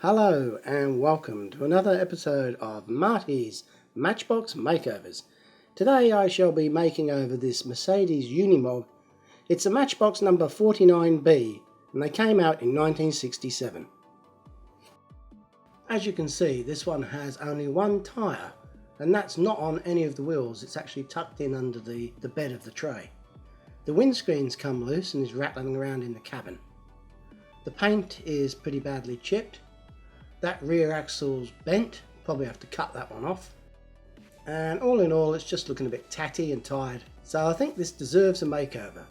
Hello and welcome to another episode of Marty's Matchbox Makeovers. Today I shall be making over this Mercedes Unimog. It's a Matchbox number 49B and they came out in 1967. As you can see, this one has only one tyre and that's not on any of the wheels, it's actually tucked in under the bed of the tray. The windscreen's come loose and is rattling around in the cabin. The paint is pretty badly chipped. That rear axle's bent, probably have to cut that one off. And all in all, it's just looking a bit tatty and tired. So I think this deserves a makeover.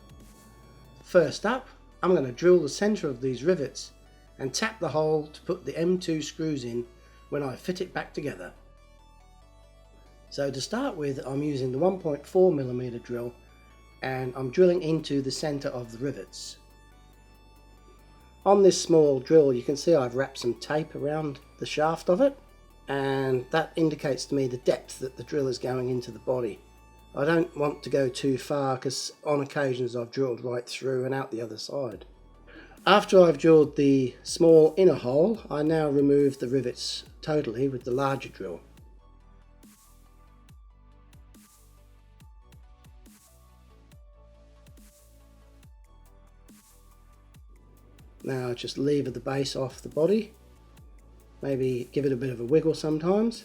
First up, I'm going to drill the centre of these rivets and tap the hole to put the M2 screws in when I fit it back together. So to start with, I'm using the 1.4mm drill and I'm drilling into the centre of the rivets. On this small drill you can see I've wrapped some tape around the shaft of it, and that indicates to me the depth that the drill is going into the body. I don't want to go too far because on occasions I've drilled right through and out the other side. After I've drilled the small inner hole, I now remove the rivets totally with the larger drill. Now just lever the base off the body, maybe give it a bit of a wiggle sometimes,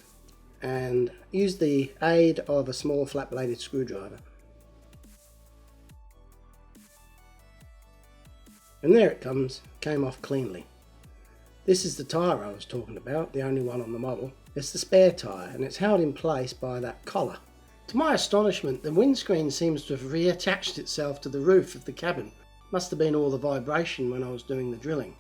and use the aid of a small flat bladed screwdriver. And there it comes, came off cleanly. This is the tyre I was talking about, the only one on the model. It's the spare tyre and it's held in place by that collar. To my astonishment, the windscreen seems to have reattached itself to the roof of the cabin. Must have been all the vibration when I was doing the drilling.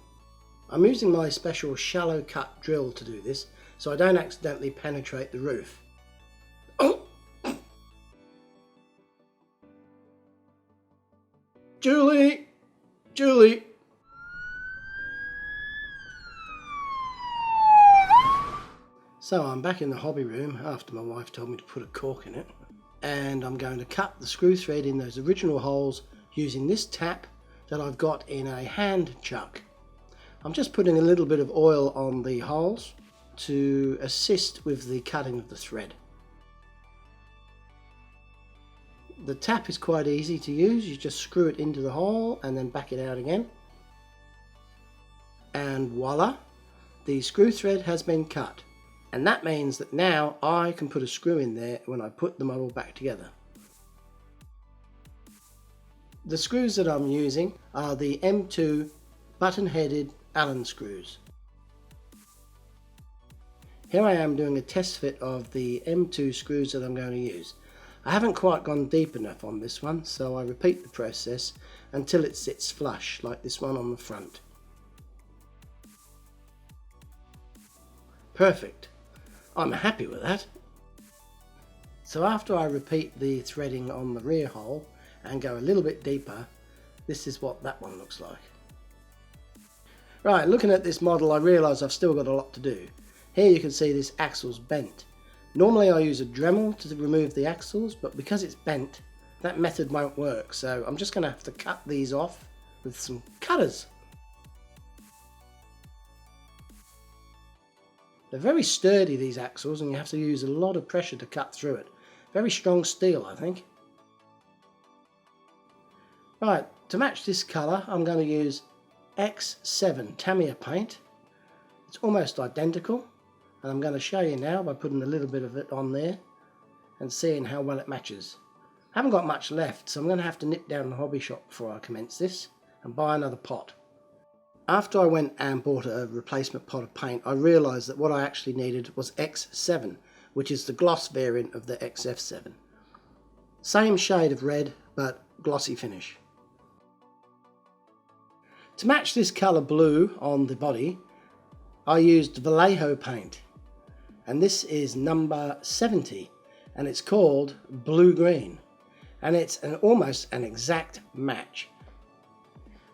I'm using my special shallow cut drill to do this so I don't accidentally penetrate the roof. Oh! Julie! Julie! So I'm back in the hobby room after my wife told me to put a cork in it, and I'm going to cut the screw thread in those original holes using this tap that I've got in a hand chuck. I'm just putting a little bit of oil on the holes to assist with the cutting of the thread. The tap is quite easy to use, you just screw it into the hole and then back it out again. And voila, the screw thread has been cut. And that means that now I can put a screw in there when I put the model back together. The screws that I'm using are the M2 button-headed Allen screws. Here I am doing a test fit of the M2 screws that I'm going to use. I haven't quite gone deep enough on this one, so I repeat the process until it sits flush, like this one on the front. Perfect. I'm happy with that. So after I repeat the threading on the rear hole and go a little bit deeper, this is what that one looks like. Right, looking at this model I realise I've still got a lot to do. Here you can see this axle's bent. Normally I use a Dremel to remove the axles, but because it's bent, that method won't work, so I'm just going to have to cut these off with some cutters. They're very sturdy, these axles, and you have to use a lot of pressure to cut through it. Very strong steel, I think. Right, to match this colour I'm going to use X7 Tamiya paint. It's almost identical, and I'm going to show you now by putting a little bit of it on there and seeing how well it matches. I haven't got much left, so I'm going to have to nip down to the hobby shop before I commence this and buy another pot. After I went and bought a replacement pot of paint, I realised that what I actually needed was X7, which is the gloss variant of the XF7. Same shade of red, but glossy finish. To match this colour blue on the body, I used Vallejo paint, and this is number 70, and it's called Blue Green, and it's almost an exact match.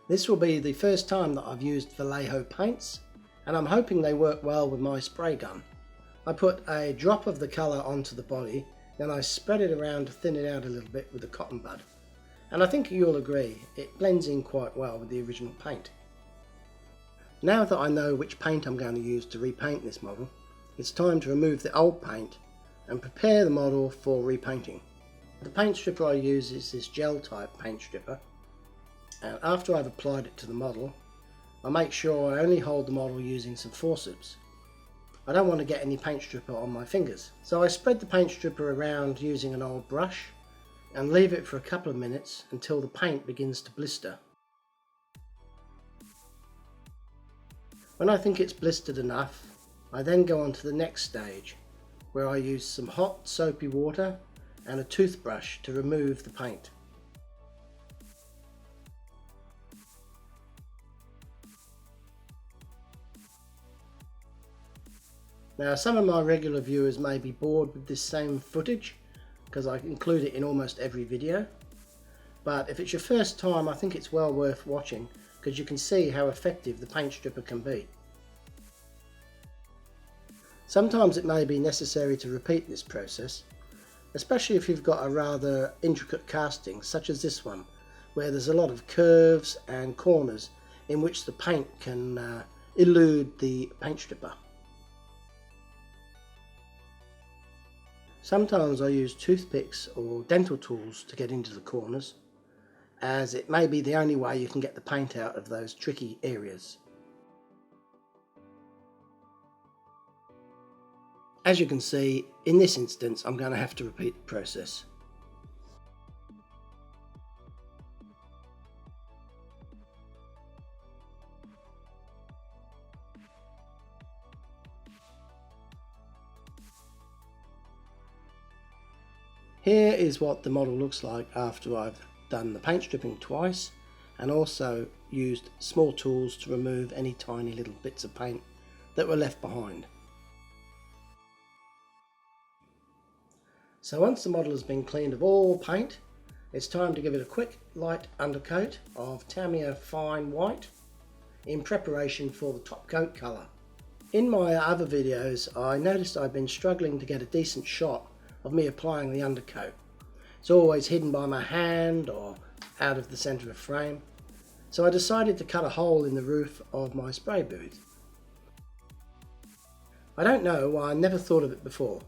This will be the first time that I've used Vallejo paints, and I'm hoping they work well with my spray gun. I put a drop of the colour onto the body, then I spread it around to thin it out a little bit with a cotton bud. And I think you'll agree, it blends in quite well with the original paint. Now that I know which paint I'm going to use to repaint this model, it's time to remove the old paint and prepare the model for repainting. The paint stripper I use is this gel type paint stripper, and after I've applied it to the model, I make sure I only hold the model using some forceps. I don't want to get any paint stripper on my fingers, so I spread the paint stripper around using an old brush and leave it for a couple of minutes until the paint begins to blister. When I think it's blistered enough, I then go on to the next stage, where I use some hot soapy water and a toothbrush to remove the paint. Now, some of my regular viewers may be bored with this same footage because I include it in almost every video, but if it's your first time, I think it's well worth watching because you can see how effective the paint stripper can be. Sometimes it may be necessary to repeat this process, especially if you've got a rather intricate casting such as this one, where there's a lot of curves and corners in which the paint can elude the paint stripper. Sometimes I use toothpicks or dental tools to get into the corners, as it may be the only way you can get the paint out of those tricky areas. As you can see, in this instance I'm going to have to repeat the process. Here is what the model looks like after I've done the paint stripping twice and also used small tools to remove any tiny little bits of paint that were left behind. So once the model has been cleaned of all paint, it's time to give it a quick light undercoat of Tamiya Fine White in preparation for the top coat colour. In my other videos I noticed I've been struggling to get a decent shot of me applying the undercoat. It's always hidden by my hand or out of the centre of frame, so I decided to cut a hole in the roof of my spray booth. I don't know why I never thought of it before,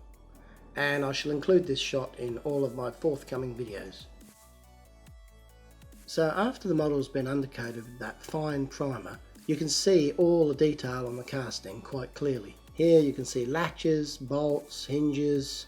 and I shall include this shot in all of my forthcoming videos. So after the model's been undercoated with that fine primer, you can see all the detail on the casting quite clearly. Here you can see latches, bolts, hinges.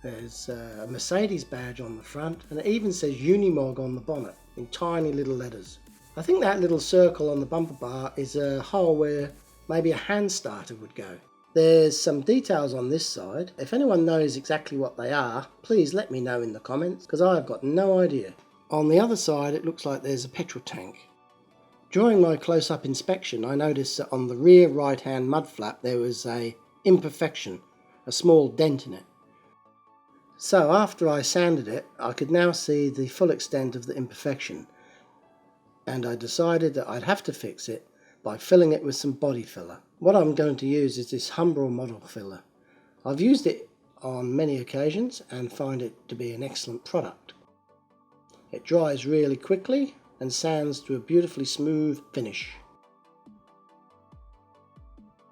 There's a Mercedes badge on the front, and it even says Unimog on the bonnet in tiny little letters. I think that little circle on the bumper bar is a hole where maybe a hand starter would go. There's some details on this side. If anyone knows exactly what they are, please let me know in the comments, because I've got no idea. On the other side it looks like there's a petrol tank. During my close-up inspection I noticed that on the rear right hand mud flap there was an imperfection, a small dent in it. So after I sanded it, I could now see the full extent of the imperfection, and I decided that I'd have to fix it by filling it with some body filler. What I'm going to use is this Humbrol model filler. I've used it on many occasions and find it to be an excellent product. It dries really quickly and sands to a beautifully smooth finish.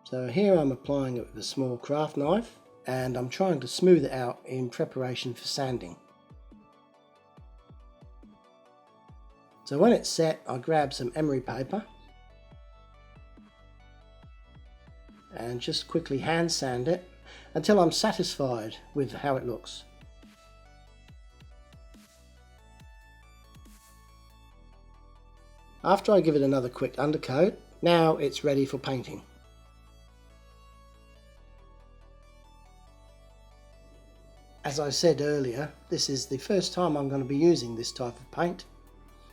So here I'm applying it with a small craft knife, and I'm trying to smooth it out in preparation for sanding. So when it's set, I grab some emery paper and just quickly hand sand it until I'm satisfied with how it looks. After I give it another quick undercoat, now it's ready for painting. As I said earlier, this is the first time I'm going to be using this type of paint,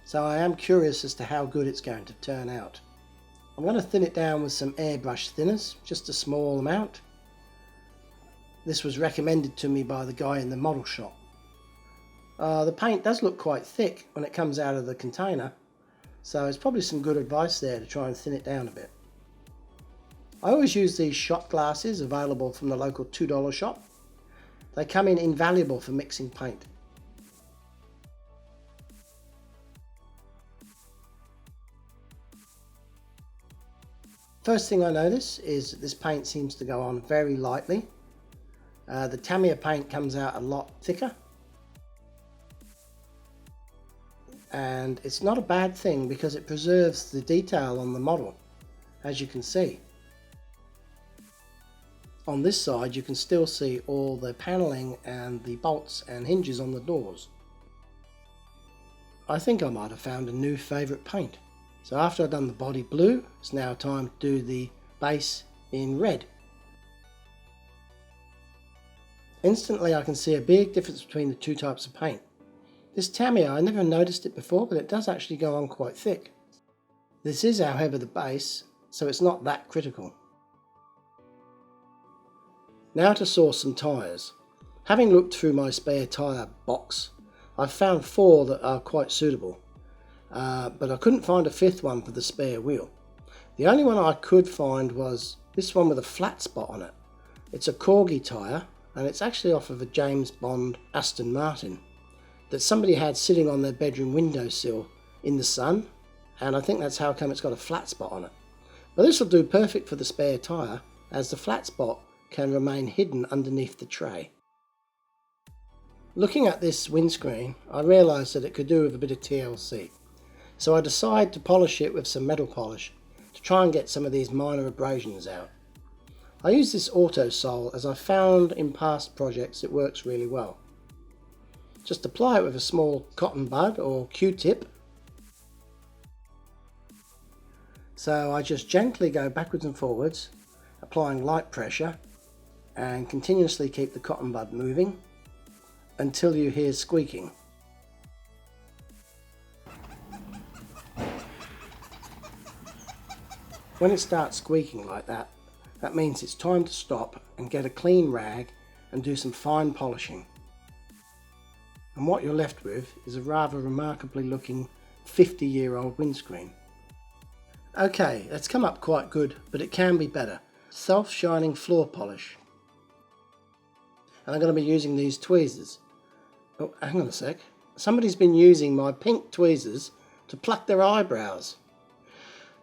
so I am curious as to how good it's going to turn out. I'm going to thin it down with some airbrush thinners, just a small amount. This was recommended to me by the guy in the model shop. The paint does look quite thick when it comes out of the container, so it's probably some good advice there to try and thin it down a bit. I always use these shot glasses available from the local $2 shop. They come in invaluable for mixing paint. First thing I notice is that this paint seems to go on very lightly. The Tamiya paint comes out a lot thicker. And it's not a bad thing because it preserves the detail on the model, as you can see. On this side you can still see all the paneling and the bolts and hinges on the doors. I think I might have found a new favourite paint. So after I've done the body blue, it's now time to do the base in red. Instantly I can see a big difference between the two types of paint. This Tamiya, I never noticed it before, but it does actually go on quite thick. This is however the base, so it's not that critical. Now to source some tyres. Having looked through my spare tyre box, I've found 4 that are quite suitable, but I couldn't find a 5th one for the spare wheel. The only one I could find was this one with a flat spot on it. It's a Corgi tyre, and it's actually off of a James Bond Aston Martin that somebody had sitting on their bedroom windowsill in the sun, and I think that's how come it's got a flat spot on it. But this will do perfect for the spare tyre, as the flat spot can remain hidden underneath the tray. Looking at this windscreen, I realised that it could do with a bit of TLC, so I decided to polish it with some metal polish to try and get some of these minor abrasions out. I use this auto sol as I found in past projects it works really well. Just apply it with a small cotton bud or Q-tip. So I just gently go backwards and forwards, applying light pressure, and continuously keep the cotton bud moving until you hear squeaking. When it starts squeaking like that, that means it's time to stop and get a clean rag and do some fine polishing. And what you're left with is a rather remarkably looking 50-year-old windscreen. Okay, that's come up quite good, but it can be better. Self-shining floor polish. And I'm going to be using these tweezers. Oh, hang on a sec. Somebody's been using my pink tweezers to pluck their eyebrows.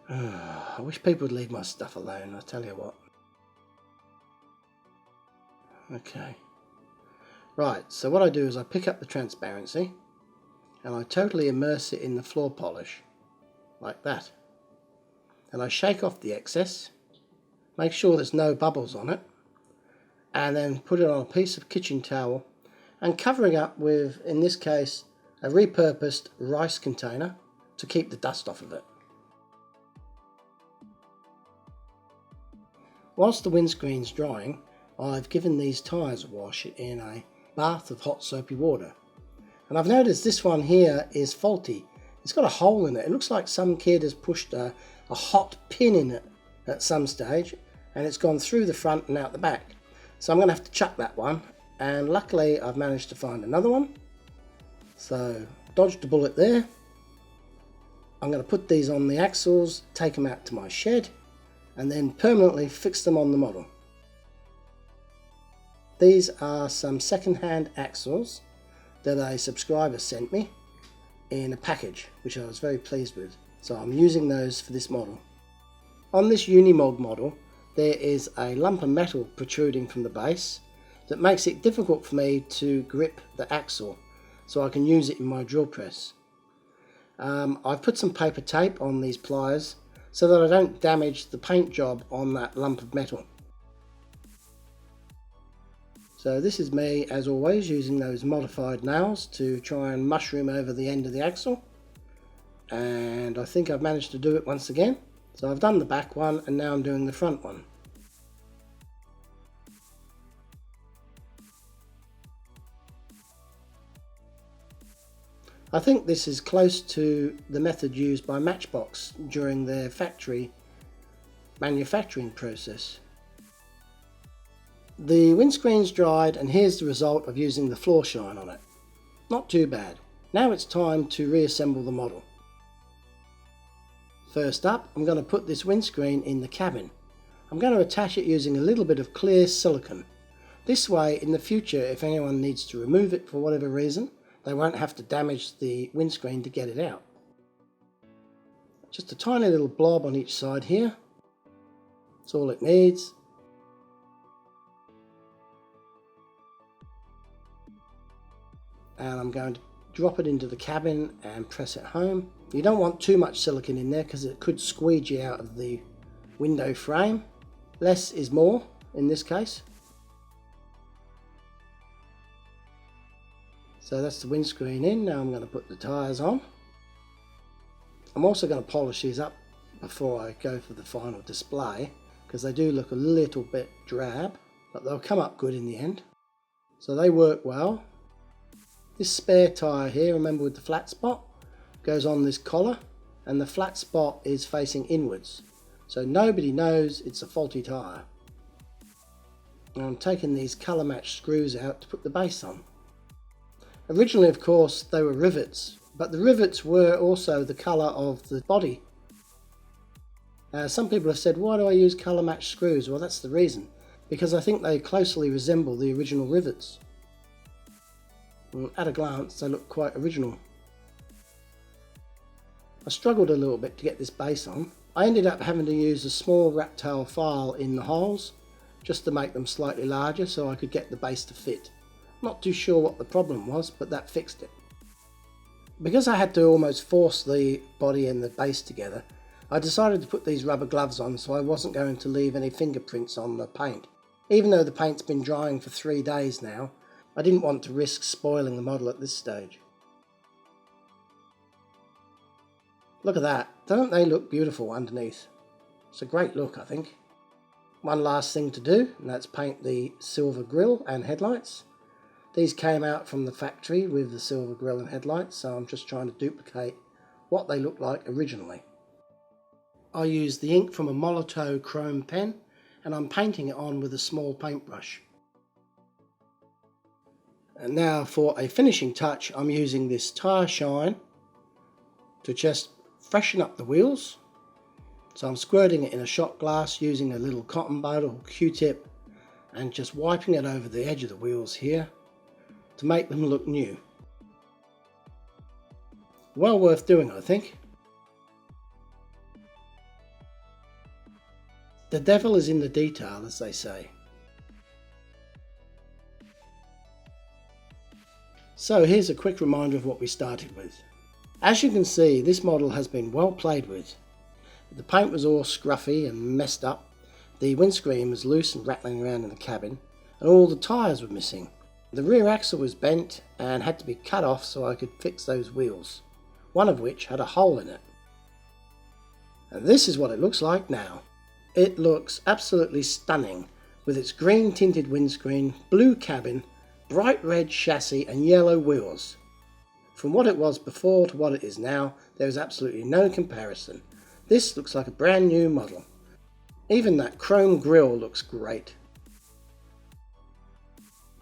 I wish people would leave my stuff alone, I tell you what. Okay. Right, so what I do is I pick up the transparency and I totally immerse it in the floor polish, like that. And I shake off the excess, make sure there's no bubbles on it, and then put it on a piece of kitchen towel and cover it up with, in this case, a repurposed rice container to keep the dust off of it. Whilst the windscreen's drying, I've given these tyres a wash in a bath of hot soapy water. And I've noticed this one here is faulty. It's got a hole in it. It looks like some kid has pushed a hot pin in it at some stage, and it's gone through the front and out the back. So I'm going to have to chuck that one, and luckily I've managed to find another one. So dodged a bullet there. I'm going to put these on the axles, take them out to my shed, and then permanently fix them on the model. These are some second-hand axles that a subscriber sent me in a package, which I was very pleased with. So I'm using those for this model. On this Unimog model, there is a lump of metal protruding from the base that makes it difficult for me to grip the axle so I can use it in my drill press. I've put some paper tape on these pliers so that I don't damage the paint job on that lump of metal. So this is me, as always, using those modified nails to try and mushroom over the end of the axle. And I think I've managed to do it once again. So I've done the back one and now I'm doing the front one. I think this is close to the method used by Matchbox during their factory manufacturing process. The windscreen's dried and here's the result of using the floor shine on it. Not too bad. Now it's time to reassemble the model. First up, I'm going to put this windscreen in the cabin. I'm going to attach it using a little bit of clear silicone. This way, in the future, if anyone needs to remove it for whatever reason, they won't have to damage the windscreen to get it out. Just a tiny little blob on each side here. That's all it needs. And I'm going to drop it into the cabin and press it home. You don't want too much silicone in there because it could squeegee out of the window frame. Less is more in this case. So that's the windscreen in. Now I'm going to put the tyres on. I'm also going to polish these up before I go for the final display, because they do look a little bit drab, but they'll come up good in the end. So they work well. This spare tyre here, remember with the flat spot, goes on this collar, and the flat spot is facing inwards, so nobody knows it's a faulty tyre. Now I'm taking these colour matched screws out to put the base on. Originally, of course, they were rivets, but the rivets were also the colour of the body. Some people have said, why do I use colour matched screws? Well, that's the reason, because I think they closely resemble the original rivets. And at a glance, they look quite original. I struggled a little bit to get this base on. I ended up having to use a small rat tail file in the holes, just to make them slightly larger so I could get the base to fit. Not too sure what the problem was, but that fixed it. Because I had to almost force the body and the base together, I decided to put these rubber gloves on so I wasn't going to leave any fingerprints on the paint. Even though the paint's been drying for 3 days now, I didn't want to risk spoiling the model at this stage. Look at that, don't they look beautiful underneath? It's a great look, I think. One last thing to do, and that's paint the silver grille and headlights. These came out from the factory with the silver grille and headlights, so I'm just trying to duplicate what they looked like originally. I used the ink from a Molotow chrome pen, and I'm painting it on with a small paintbrush. And now for a finishing touch, I'm using this tire shine to just freshen up the wheels. So I'm squirting it in a shot glass using a little cotton bud or Q-tip and just wiping it over the edge of the wheels here to make them look new. Well worth doing, I think. The devil is in the detail, as they say. So here's a quick reminder of what we started with. As you can see, this model has been well played with. The paint was all scruffy and messed up, the windscreen was loose and rattling around in the cabin, and all the tyres were missing. The rear axle was bent and had to be cut off so I could fix those wheels, one of which had a hole in it. And this is what it looks like now. It looks absolutely stunning with its green tinted windscreen, blue cabin, bright red chassis and yellow wheels. From what it was before to what it is now, there is absolutely no comparison. This looks like a brand new model. Even that chrome grille looks great.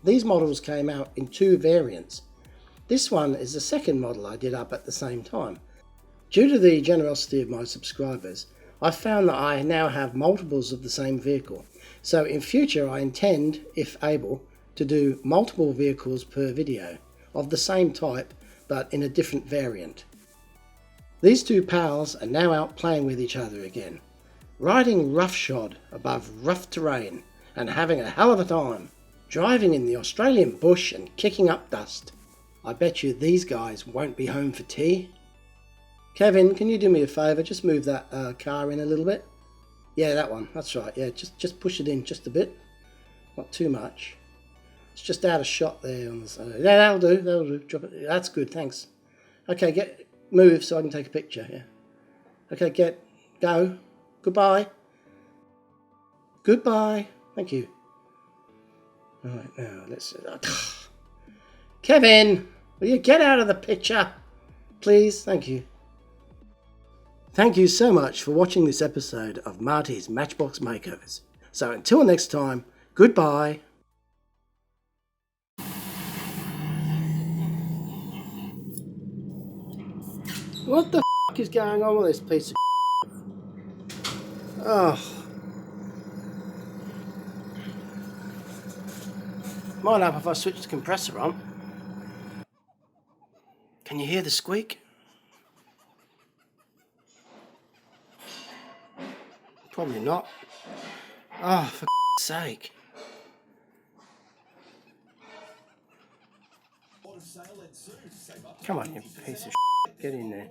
These models came out in 2 variants. This one is the second model I did up at the same time. Due to the generosity of my subscribers, I found that I now have multiples of the same vehicle. So in future I intend, if able, to do multiple vehicles per video of the same type but in a different variant. These 2 pals are now out playing with each other again, riding roughshod above rough terrain and having a hell of a time, driving in the Australian bush and kicking up dust. I bet you these guys won't be home for tea. Kevin, can you do me a favour? Just move that car in a little bit. Yeah, that one. That's right. Yeah, just push it in just a bit. Not too much. It's just out of shot there on the side. Yeah, that'll do. That'll do. Drop it. That's good. Thanks. Okay, move so I can take a picture. Yeah. Okay, go. Goodbye. Goodbye. Thank you. All right, now let's. Kevin, will you get out of the picture, please? Thank you. Thank you so much for watching this episode of Marty's Matchbox Makeovers. So until next time, goodbye. What the f*** is going on with this piece of Oh. Might help if I switch the compressor on. Can you hear the squeak? Probably not. Oh, for sake. Come on, you piece of shit. Get in there.